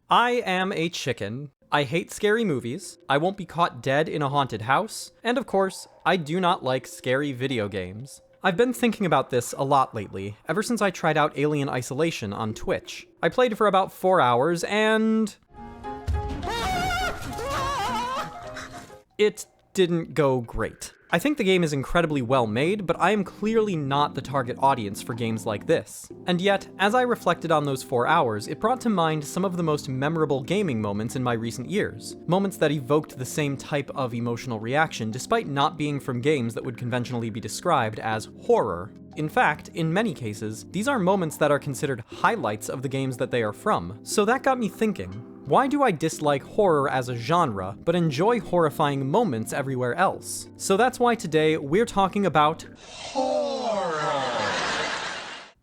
I am a chicken. I hate scary movies, I won't be caught dead in a haunted house, and of course, I do not like scary video games. I've been thinking about this a lot lately, ever since I tried out Alien Isolation on Twitch. I played for about 4 hours, and it didn't go great. I think the game is incredibly well made, but I am clearly not the target audience for games like this. And yet, as I reflected on those 4 hours, it brought to mind some of the most memorable gaming moments in my recent years. Moments that evoked the same type of emotional reaction despite not being from games that would conventionally be described as horror. In fact, in many cases, these are moments that are considered highlights of the games that they are from. So that got me thinking, why do I dislike horror as a genre, but enjoy horrifying moments everywhere else? So that's why today we're talking about horror.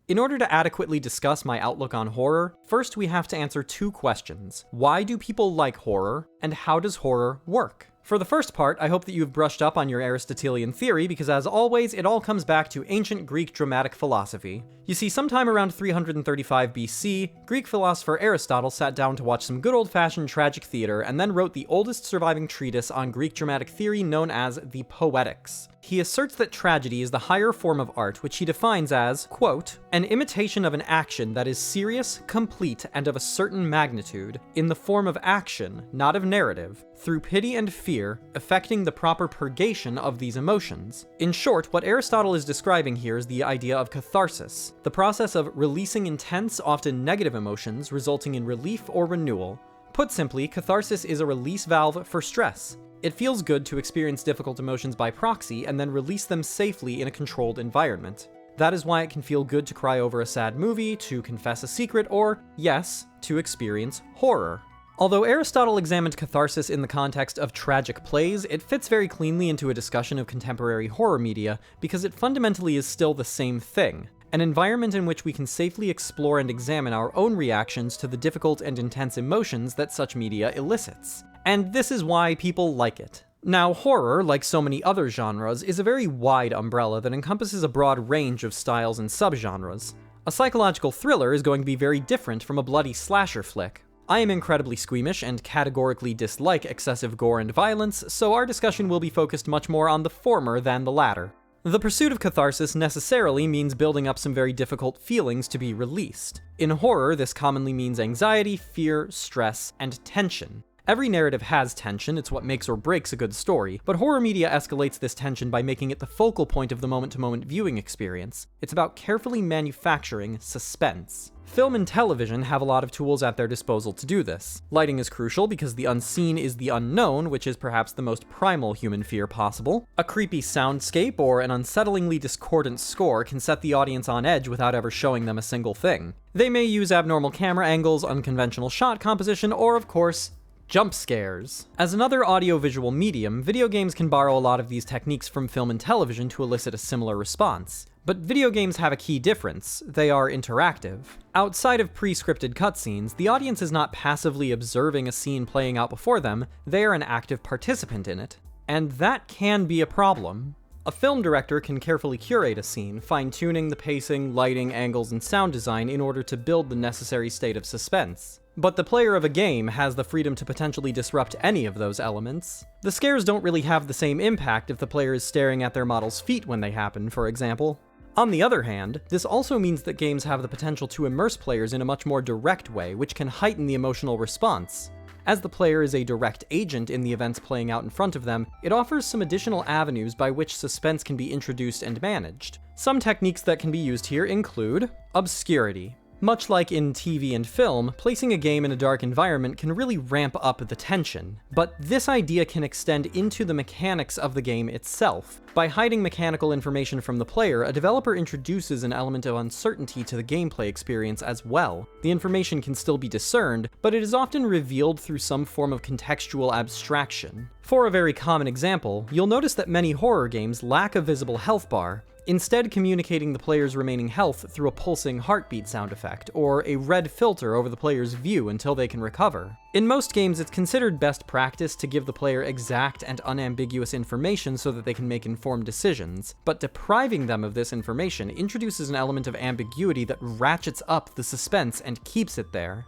In order to adequately discuss my outlook on horror, first we have to answer 2 questions. Why do people like horror, and how does horror work? For the first part, I hope that you've brushed up on your Aristotelian theory, because as always, it all comes back to ancient Greek dramatic philosophy. You see, sometime around 335 BC, Greek philosopher Aristotle sat down to watch some good old-fashioned tragic theater, and then wrote the oldest surviving treatise on Greek dramatic theory known as the Poetics. He asserts that tragedy is the higher form of art, which he defines as, quote, an imitation of an action that is serious, complete, and of a certain magnitude, in the form of action, not of narrative, through pity and fear, effecting the proper purgation of these emotions. In short, what Aristotle is describing here is the idea of catharsis, the process of releasing intense, often negative emotions, resulting in relief or renewal. Put simply, catharsis is a release valve for stress. It feels good to experience difficult emotions by proxy and then release them safely in a controlled environment. That is why it can feel good to cry over a sad movie, to confess a secret, or, yes, to experience horror. Although Aristotle examined catharsis in the context of tragic plays, it fits very cleanly into a discussion of contemporary horror media because it fundamentally is still the same thing. An environment in which we can safely explore and examine our own reactions to the difficult and intense emotions that such media elicits. And this is why people like it. Now, horror, like so many other genres, is a very wide umbrella that encompasses a broad range of styles and subgenres. A psychological thriller is going to be very different from a bloody slasher flick. I am incredibly squeamish and categorically dislike excessive gore and violence, so our discussion will be focused much more on the former than the latter. The pursuit of catharsis necessarily means building up some very difficult feelings to be released. In horror, this commonly means anxiety, fear, stress, and tension. Every narrative has tension, it's what makes or breaks a good story, but horror media escalates this tension by making it the focal point of the moment-to-moment viewing experience. It's about carefully manufacturing suspense. Film and television have a lot of tools at their disposal to do this. Lighting is crucial because the unseen is the unknown, which is perhaps the most primal human fear possible. A creepy soundscape or an unsettlingly discordant score can set the audience on edge without ever showing them a single thing. They may use abnormal camera angles, unconventional shot composition, or of course, jump scares. As another audiovisual medium, video games can borrow a lot of these techniques from film and television to elicit a similar response. But video games have a key difference: they are interactive. Outside of pre-scripted cutscenes, the audience is not passively observing a scene playing out before them, they are an active participant in it. And that can be a problem. A film director can carefully curate a scene, fine-tuning the pacing, lighting, angles, and sound design in order to build the necessary state of suspense. But the player of a game has the freedom to potentially disrupt any of those elements. The scares don't really have the same impact if the player is staring at their model's feet when they happen, for example. On the other hand, this also means that games have the potential to immerse players in a much more direct way, which can heighten the emotional response. As the player is a direct agent in the events playing out in front of them, it offers some additional avenues by which suspense can be introduced and managed. Some techniques that can be used here include obscurity. Much like in TV and film, placing a game in a dark environment can really ramp up the tension. But this idea can extend into the mechanics of the game itself. By hiding mechanical information from the player, a developer introduces an element of uncertainty to the gameplay experience as well. The information can still be discerned, but it is often revealed through some form of contextual abstraction. For a very common example, you'll notice that many horror games lack a visible health bar, instead communicating the player's remaining health through a pulsing heartbeat sound effect, or a red filter over the player's view until they can recover. In most games, it's considered best practice to give the player exact and unambiguous information so that they can make informed decisions, but depriving them of this information introduces an element of ambiguity that ratchets up the suspense and keeps it there.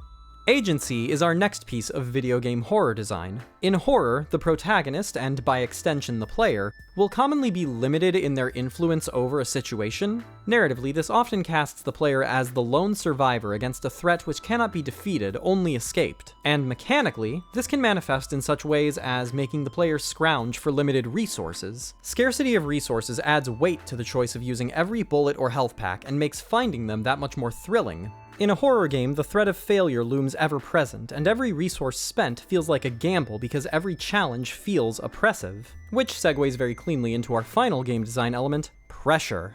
Agency is our next piece of video game horror design. In horror, the protagonist, and by extension the player, will commonly be limited in their influence over a situation. Narratively, this often casts the player as the lone survivor against a threat which cannot be defeated, only escaped. And mechanically, this can manifest in such ways as making the player scrounge for limited resources. Scarcity of resources adds weight to the choice of using every bullet or health pack and makes finding them that much more thrilling. In a horror game, the threat of failure looms ever present, and every resource spent feels like a gamble because every challenge feels oppressive. Which segues very cleanly into our final game design element, pressure.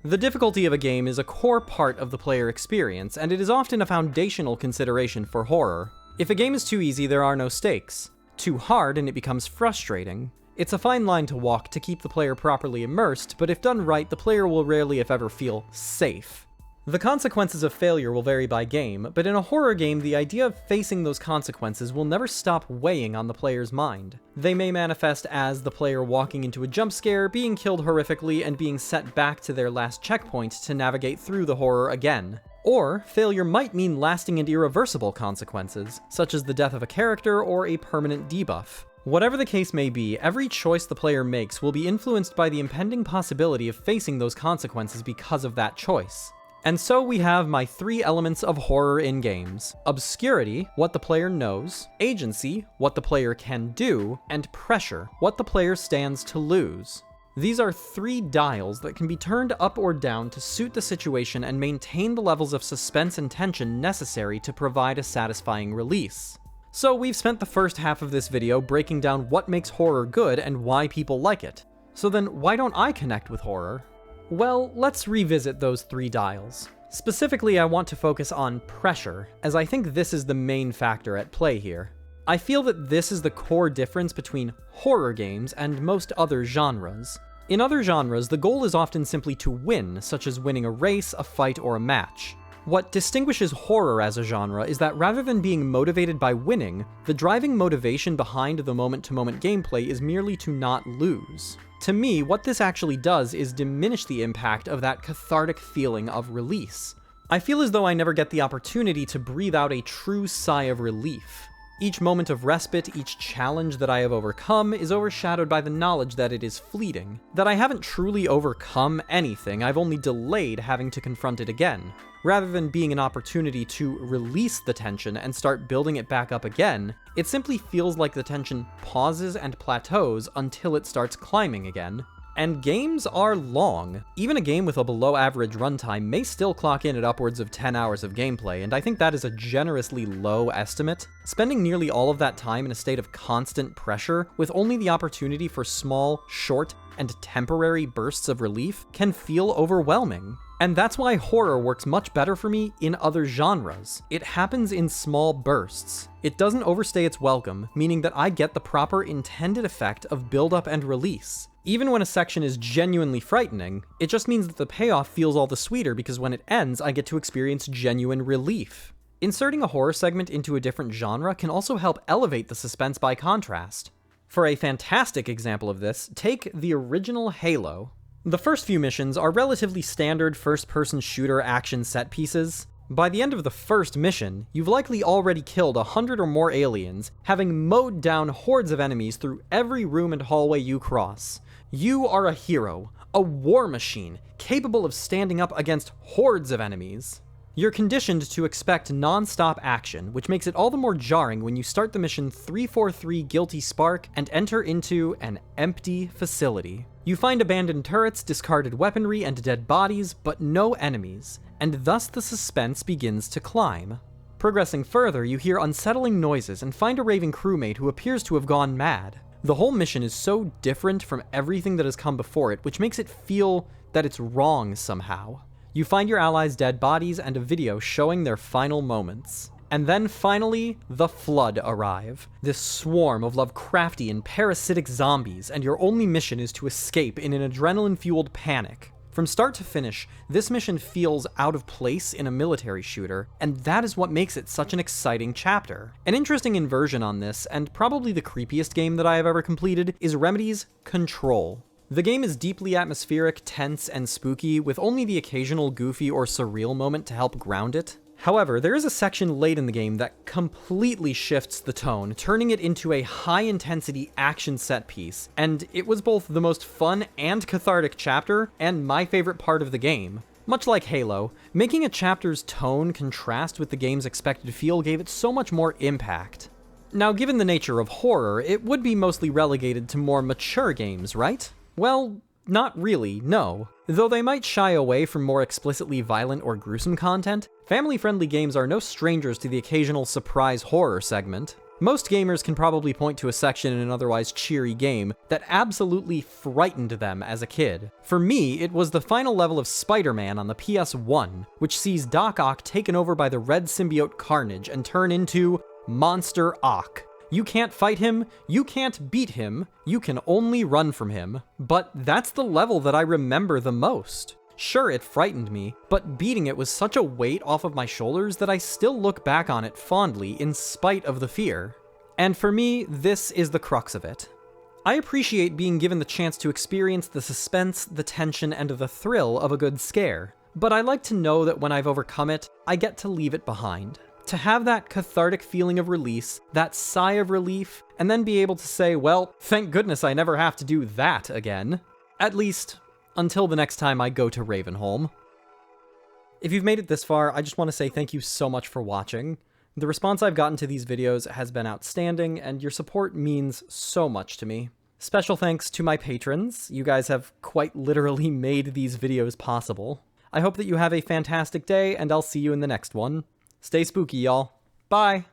The difficulty of a game is a core part of the player experience, and it is often a foundational consideration for horror. If a game is too easy, there are no stakes. Too hard, and it becomes frustrating. It's a fine line to walk to keep the player properly immersed, but if done right, the player will rarely, if ever, feel safe. The consequences of failure will vary by game, but in a horror game, the idea of facing those consequences will never stop weighing on the player's mind. They may manifest as the player walking into a jump scare, being killed horrifically, and being set back to their last checkpoint to navigate through the horror again. Or, failure might mean lasting and irreversible consequences, such as the death of a character or a permanent debuff. Whatever the case may be, every choice the player makes will be influenced by the impending possibility of facing those consequences because of that choice. And so we have my 3 elements of horror in games. Obscurity, what the player knows, agency, what the player can do, and pressure, what the player stands to lose. These are 3 dials that can be turned up or down to suit the situation and maintain the levels of suspense and tension necessary to provide a satisfying release. So we've spent the first half of this video breaking down what makes horror good and why people like it. So then why don't I connect with horror? Well, let's revisit those 3 dials. Specifically, I want to focus on pressure, as I think this is the main factor at play here. I feel that this is the core difference between horror games and most other genres. In other genres, the goal is often simply to win, such as winning a race, a fight, or a match. What distinguishes horror as a genre is that rather than being motivated by winning, the driving motivation behind the moment-to-moment gameplay is merely to not lose. To me, what this actually does is diminish the impact of that cathartic feeling of release. I feel as though I never get the opportunity to breathe out a true sigh of relief. Each moment of respite, each challenge that I have overcome is overshadowed by the knowledge that it is fleeting, that I haven't truly overcome anything, I've only delayed having to confront it again. Rather than being an opportunity to release the tension and start building it back up again, it simply feels like the tension pauses and plateaus until it starts climbing again. And games are long. Even a game with a below-average runtime may still clock in at upwards of 10 hours of gameplay, and I think that is a generously low estimate. Spending nearly all of that time in a state of constant pressure, with only the opportunity for small, short, and temporary bursts of relief, can feel overwhelming. And that's why horror works much better for me in other genres. It happens in small bursts. It doesn't overstay its welcome, meaning that I get the proper intended effect of build-up and release. Even when a section is genuinely frightening, it just means that the payoff feels all the sweeter because when it ends, I get to experience genuine relief. Inserting a horror segment into a different genre can also help elevate the suspense by contrast. For a fantastic example of this, take the original Halo. The first few missions are relatively standard first-person shooter action set pieces. By the end of the first mission, you've likely already killed 100 or more aliens, having mowed down hordes of enemies through every room and hallway you cross. You are a hero, a war machine, capable of standing up against hordes of enemies. You're conditioned to expect non-stop action, which makes it all the more jarring when you start the mission 343 Guilty Spark and enter into an empty facility. You find abandoned turrets, discarded weaponry, and dead bodies, but no enemies, and thus the suspense begins to climb. Progressing further, you hear unsettling noises and find a raving crewmate who appears to have gone mad. The whole mission is so different from everything that has come before it, which makes it feel that it's wrong somehow. You find your allies' dead bodies and a video showing their final moments. And then finally, the Flood arrive. This swarm of Lovecraftian parasitic zombies, and your only mission is to escape in an adrenaline-fueled panic. From start to finish, this mission feels out of place in a military shooter, and that is what makes it such an exciting chapter. An interesting inversion on this, and probably the creepiest game that I have ever completed, is Remedy's Control. The game is deeply atmospheric, tense, and spooky, with only the occasional goofy or surreal moment to help ground it. However, there is a section late in the game that completely shifts the tone, turning it into a high-intensity action set piece, and it was both the most fun and cathartic chapter, and my favorite part of the game. Much like Halo, making a chapter's tone contrast with the game's expected feel gave it so much more impact. Now, given the nature of horror, it would be mostly relegated to more mature games, right? Well, not really, no. Though they might shy away from more explicitly violent or gruesome content, family-friendly games are no strangers to the occasional surprise horror segment. Most gamers can probably point to a section in an otherwise cheery game that absolutely frightened them as a kid. For me, it was the final level of Spider-Man on the PS1, which sees Doc Ock taken over by the red symbiote Carnage and turn into Monster Ock. You can't fight him, you can't beat him, you can only run from him. But that's the level that I remember the most. Sure, it frightened me, but beating it was such a weight off of my shoulders that I still look back on it fondly in spite of the fear. And for me, this is the crux of it. I appreciate being given the chance to experience the suspense, the tension, and the thrill of a good scare, but I like to know that when I've overcome it, I get to leave it behind. To have that cathartic feeling of release, that sigh of relief, and then be able to say, well, thank goodness I never have to do that again. At least, until the next time I go to Ravenholm. If you've made it this far, I just want to say thank you so much for watching. The response I've gotten to these videos has been outstanding, and your support means so much to me. Special thanks to my patrons. You guys have quite literally made these videos possible. I hope that you have a fantastic day, and I'll see you in the next one. Stay spooky, y'all. Bye!